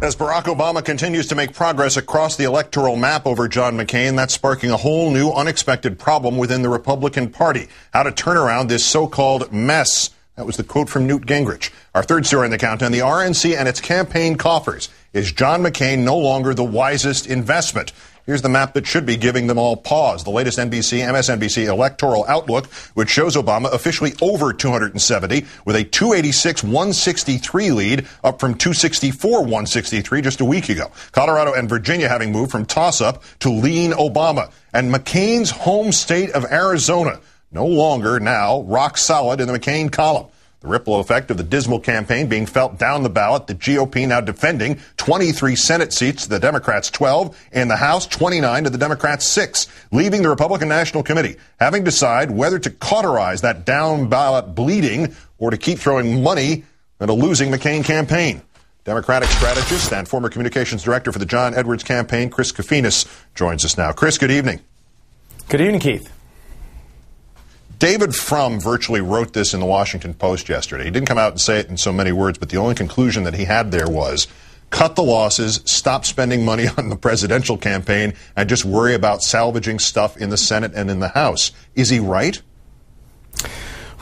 As Barack Obama continues to make progress across the electoral map over John McCain, that's sparking a whole new unexpected problem within the Republican Party. How to turn around this so-called mess. That was the quote from Newt Gingrich. Our third story in the countdown, the RNC and its campaign coffers. Is John McCain no longer the wisest investment? Here's the map that should be giving them all pause. The latest MSNBC electoral outlook, which shows Obama officially over 270 with a 286-163 lead, up from 264-163 just a week ago. Colorado and Virginia having moved from toss-up to lean Obama. And McCain's home state of Arizona, no longer now rock solid in the McCain column. The ripple effect of the dismal campaign being felt down the ballot, the GOP now defending 23 Senate seats to the Democrats' 12, and the House 29 to the Democrats' 6, leaving the Republican National Committee having to decide whether to cauterize that down ballot bleeding or to keep throwing money at a losing McCain campaign. Democratic strategist and former communications director for the John Edwards campaign, Chris Kofinis, joins us now. Chris, good evening. Good evening, Keith. David Frum virtually wrote this in the Washington Post yesterday. He didn't come out and say it in so many words, but the only conclusion that he had there was cut the losses, stop spending money on the presidential campaign, and just worry about salvaging stuff in the Senate and in the House. Is he right?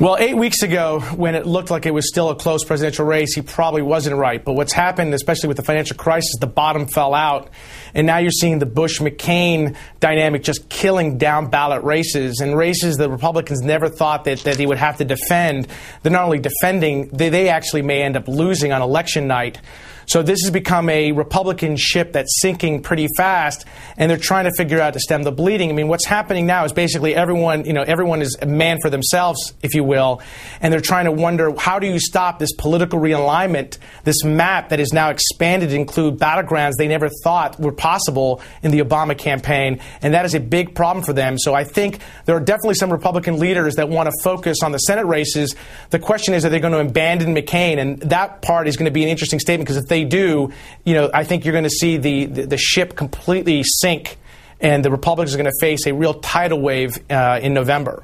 Well, 8 weeks ago, when it looked like it was still a close presidential race, he probably wasn't right. But what's happened, especially with the financial crisis, the bottom fell out. And now you're seeing the Bush-McCain dynamic just killing down ballot races, and races the Republicans never thought that they would have to defend. They're not only defending, they actually may end up losing on election night. So this has become a Republican ship that's sinking pretty fast, and they're trying to figure out to stem the bleeding. I mean, what's happening now is basically everyone is a man for themselves, if you will, and they're trying to wonder, how do you stop this political realignment, this map that is now expanded to include battlegrounds they never thought were possible in the Obama campaign, and that is a big problem for them. So I think there are definitely some Republican leaders that want to focus on the Senate races. The question is, are they going to abandon McCain? And that part is going to be an interesting statement, because if they do, I think you're going to see the ship completely sink, and the Republicans are going to face a real tidal wave in November.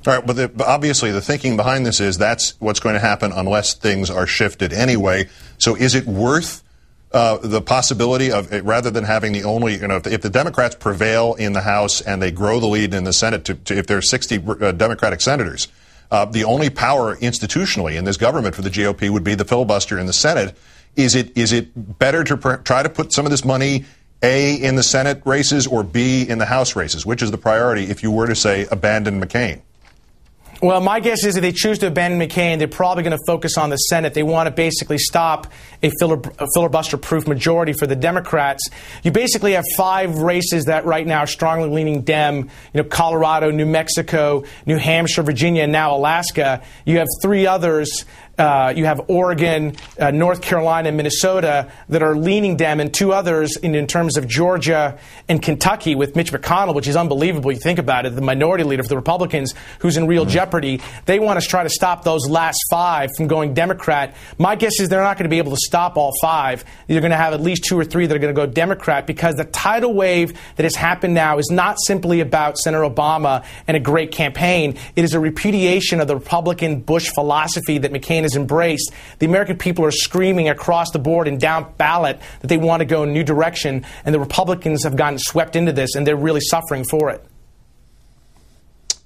All right, but obviously the thinking behind this is that's what's going to happen unless things are shifted anyway. So is it worth the possibility of, rather than having the only, if the Democrats prevail in the House and they grow the lead in the Senate if there are 60 Democratic senators, the only power institutionally in this government for the GOP would be the filibuster in the Senate. Is it better to try to put some of this money, A, in the Senate races, or B, in the House races? Which is the priority if you were to, say, abandon McCain? Well, my guess is if they choose to abandon McCain, they're probably going to focus on the Senate. They want to basically stop a filibuster-proof majority for the Democrats. You basically have 5 races that right now are strongly leaning Dem, Colorado, New Mexico, New Hampshire, Virginia, and now Alaska. You have 3 others. You have Oregon, North Carolina, and Minnesota that are leaning Dem, and 2 others in terms of Georgia and Kentucky with Mitch McConnell, which is unbelievable. You think about it, the minority leader for the Republicans who's in real jeopardy. They want to try to stop those last 5 from going Democrat. My guess is they're not going to be able to stop all 5. They're going to have at least 2 or 3 that are going to go Democrat, because the tidal wave that has happened now is not simply about Senator Obama and a great campaign. It is a repudiation of the Republican Bush philosophy that McCain has embraced. The American people are screaming across the board and down ballot that they want to go in a new direction, and the Republicans have gotten swept into this, and they're really suffering for it.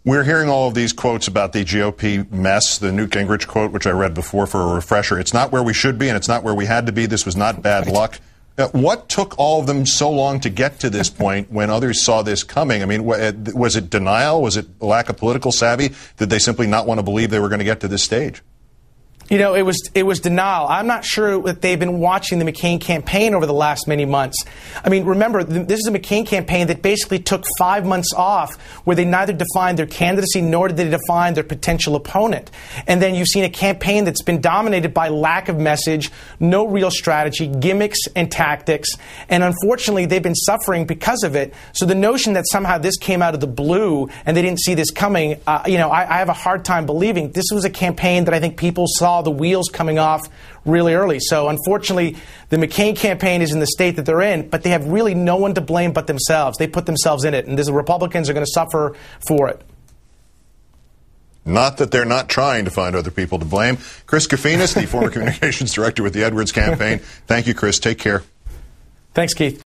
We're hearing all of these quotes about the GOP mess, the Newt Gingrich quote, which I read before for a refresher. It's not where we should be, and it's not where we had to be. This was not bad luck. What took all of them so long to get to this point when others saw this coming? I mean, was it denial? Was it lack of political savvy? Did they simply not want to believe they were going to get to this stage? It was denial. I'm not sure that they've been watching the McCain campaign over the last many months. I mean, remember, this is a McCain campaign that basically took 5 months off, where they neither defined their candidacy nor did they define their potential opponent. And then you've seen a campaign that's been dominated by lack of message, no real strategy, gimmicks and tactics. And unfortunately, they've been suffering because of it. So the notion that somehow this came out of the blue and they didn't see this coming, I have a hard time believing. This was a campaign that I think people saw the wheels coming off really early. So unfortunately, the McCain campaign is in the state that they're in, but they have really no one to blame but themselves. They put themselves in it, and the Republicans are going to suffer for it. Not that they're not trying to find other people to blame. Chris Kofinis, the former communications director with the Edwards campaign. Thank you, Chris. Take care. Thanks, Keith.